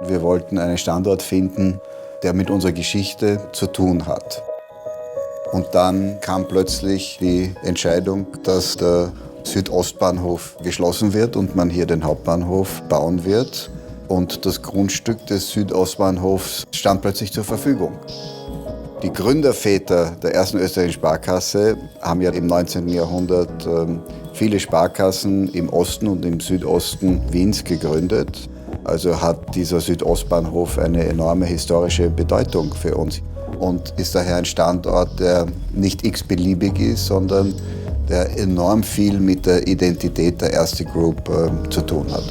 Wir wollten einen Standort finden, der mit unserer Geschichte zu tun hat. Und dann kam plötzlich die Entscheidung, dass der Südostbahnhof geschlossen wird und man hier den Hauptbahnhof bauen wird. Und das Grundstück des Südostbahnhofs stand plötzlich zur Verfügung. Die Gründerväter der ersten österreichischen Sparkasse haben ja im 19. Jahrhundert viele Sparkassen im Osten und im Südosten Wiens gegründet. Also hat dieser Südostbahnhof eine enorme historische Bedeutung für uns und ist daher ein Standort, der nicht x-beliebig ist, sondern der enorm viel mit der Identität der Erste Group zu tun hat.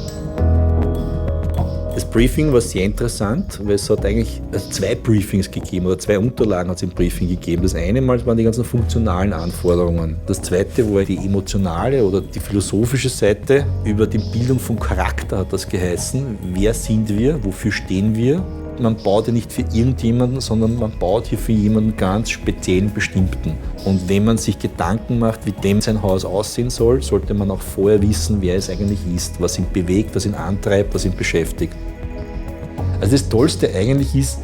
Das Briefing war sehr interessant, weil es hat eigentlich zwei Briefings gegeben oder zwei Unterlagen hat es im Briefing gegeben. Das eine Mal waren die ganzen funktionalen Anforderungen. Das zweite war die emotionale oder die philosophische Seite. Über die Bildung von Charakter hat das geheißen. Wer sind wir? Wofür stehen wir? Man baut ja nicht für irgendjemanden, sondern man baut hier für jemanden ganz speziellen Bestimmten. Und wenn man sich Gedanken macht, wie dem sein Haus aussehen soll, sollte man auch vorher wissen, wer es eigentlich ist, was ihn bewegt, was ihn antreibt, was ihn beschäftigt. Also das Tollste eigentlich ist,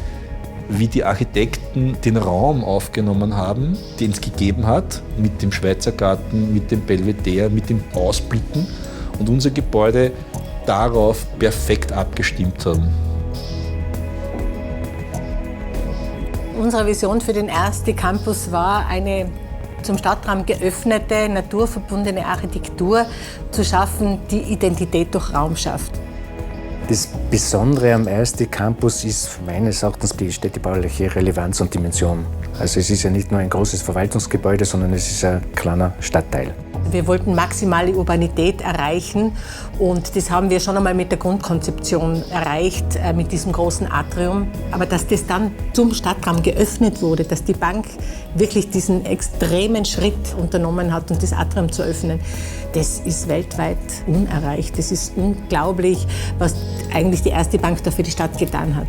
wie die Architekten den Raum aufgenommen haben, den es gegeben hat, mit dem Schweizer Garten, mit dem Belvedere, mit den Ausblicken und unser Gebäude darauf perfekt abgestimmt haben. Unsere Vision für den ersten Campus war, eine zum Stadtraum geöffnete, naturverbundene Architektur zu schaffen, die Identität durch Raum schafft. Das Besondere am ersten Campus ist meines Erachtens die städtebauliche Relevanz und Dimension. Also es ist ja nicht nur ein großes Verwaltungsgebäude, sondern es ist ein kleiner Stadtteil. Wir wollten maximale Urbanität erreichen und das haben wir schon einmal mit der Grundkonzeption erreicht, mit diesem großen Atrium. Aber dass das dann zum Stadtraum geöffnet wurde, dass die Bank wirklich diesen extremen Schritt unternommen hat, um das Atrium zu öffnen, das ist weltweit unerreicht. Das ist unglaublich, was eigentlich die erste Bank da für die Stadt getan hat.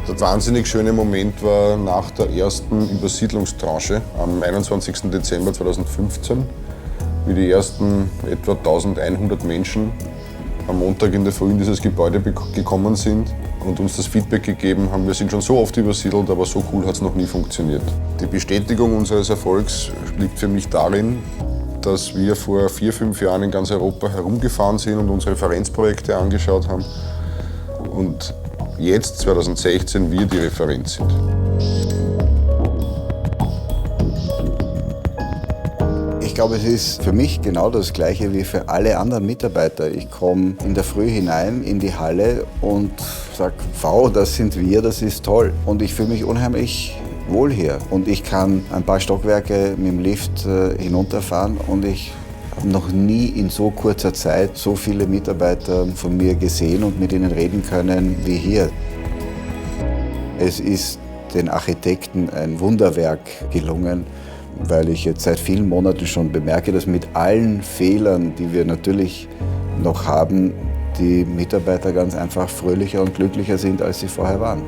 Der wahnsinnig schöne Moment war nach der ersten Übersiedlungstranche am 21. Dezember 2015, wie die ersten etwa 1100 Menschen am Montag in der Früh in dieses Gebäude gekommen sind und uns das Feedback gegeben haben, wir sind schon so oft übersiedelt, aber so cool hat es noch nie funktioniert. Die Bestätigung unseres Erfolgs liegt für mich darin, dass wir vor 4-5 Jahren in ganz Europa herumgefahren sind und uns Referenzprojekte angeschaut haben und jetzt, 2016, wir die Referenz sind. Ich glaube, es ist für mich genau das Gleiche wie für alle anderen Mitarbeiter. Ich komme in der Früh hinein in die Halle und sage, wow, das sind wir, das ist toll. Und ich fühle mich unheimlich wohl hier. Und ich kann ein paar Stockwerke mit dem Lift hinunterfahren und ich habe noch nie in so kurzer Zeit so viele Mitarbeiter von mir gesehen und mit ihnen reden können wie hier. Es ist den Architekten ein Wunderwerk gelungen, weil ich jetzt seit vielen Monaten schon bemerke, dass mit allen Fehlern, die wir natürlich noch haben, die Mitarbeiter ganz einfach fröhlicher und glücklicher sind, als sie vorher waren.